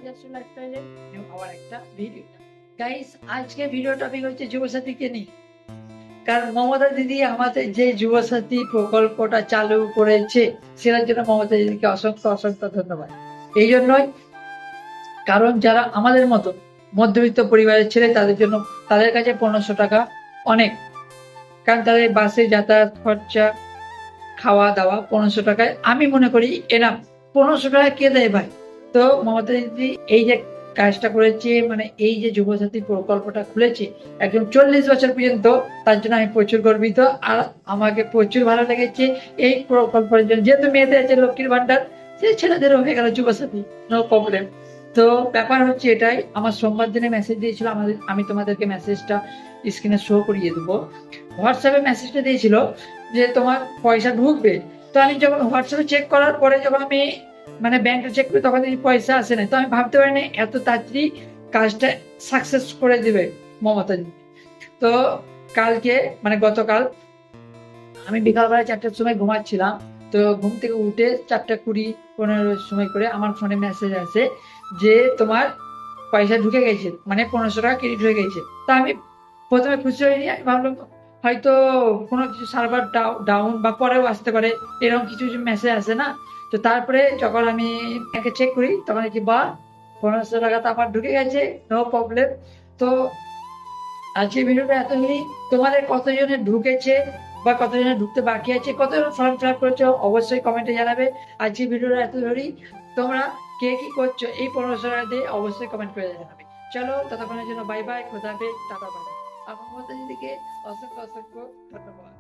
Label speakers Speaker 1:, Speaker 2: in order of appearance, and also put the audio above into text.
Speaker 1: লাইফস্টাইলে নিউ আবার একটা ভিডিও। গাইস, আজকে ভিডিও টপিক হচ্ছে যুবসাথীকে নিয়ে। কারণ মমতা দিদি আমাদের যে যুবসাথী প্রকল্পটা চালু করেছে, সেটার জন্য মমতা দিদিকে অসংখ্য অসংখ্য ধন্যবাদ। এই জন্যই, কারণ যারা আমাদের মতো মধ্যবিত্ত পরিবারের ছেলে, তাদের জন্য, তাদের কাছে 1500 টাকা অনেক। কারণ তাদের বাসে যাতায়াত খরচা, খাওয়া দাওয়া 1500 টাকায় আমি মনে করি এনাফ। 1500 টাকা কে দেয় ভাই? তো মমতা দিদি এই যে কাজটা করেছে, মানে এই যে যুবসাথী প্রকল্পটা খুলেছে একদম 40 বছর পর্যন্ত, তার জন্য আমি প্রচুর গর্বিত। আর আমাকে প্রচুর ভালো লেগেছে এই প্রকল্পের জন্য। যেহেতু মেয়েদের আছে লক্ষ্মীর ভান্ডার, সেই ছেলেদেরও হয়ে গেল যুবসাথী, নো প্রবলেম। তো ব্যাপার হচ্ছে এটাই। আমার সোমবার দিনে মেসেজ দিয়েছিল আমি তোমাদেরকে মেসেজটা স্ক্রিনে শো করিয়ে দেবো। হোয়াটসঅ্যাপে মেসেজটা দিয়েছিল যে তোমার পয়সা ঢুকবে। তো আমি যখন হোয়াটসঅ্যাপে চেক করার পরে যখন আমি মানে ব্যাংকে চেক করি, তখন এই পয়সা আসে না। তো আমি ভাবতে পারিনি এত তাড়াতাড়ি কাজটা সাকসেস করে দিবে মমতা জি। তো কালকে মানে গতকাল আমি বিকালবেলা 4টার সময় ঘুমাচ্ছিলাম। তো ঘুম থেকে উঠে 4:20-15 সময় করে আমার ফোনে মেসেজ আসে যে তোমার পয়সা ঢুকে গেছে, মানে 1500 টাকা ক্রেডিট হয়ে গেছে। তো আমি প্রথমে খুশি হয়নি। আমি ভাবলাম হয়তো কোনো কিছু সার্ভার ডাউন বা পরেও আসতে পারে, এরকম কিছু কিছু মেসেজ আসে না। তো তারপরে যখন আমি ব্যাংকে চেক করি, তখন কি বা 1500 টাকা তো আমার ঢুকে গেছে, নো প্রবলেম। তো আজকে ভিডিওটা এতগুলি। তোমাদের কতজনের ঢুকেছে বা কতজনের ঢুকতে বাকি আছে, কতজন ফর্ম ফিল আপ করেছো, অবশ্যই কমেন্টে জানাবে। আজকে ভিডিওটা এত ধরি, তোমরা কে কি করছো এই 1500 টাকা দিয়ে অবশ্যই কমেন্ট করে জানাবে। চলো, ততক্ষণের জন্য বাই বাই, খোদা হাফেজ, টাটা বাই। আমার মতো দিদিকে অসংখ্য অসংখ্য ধন্যবাদ।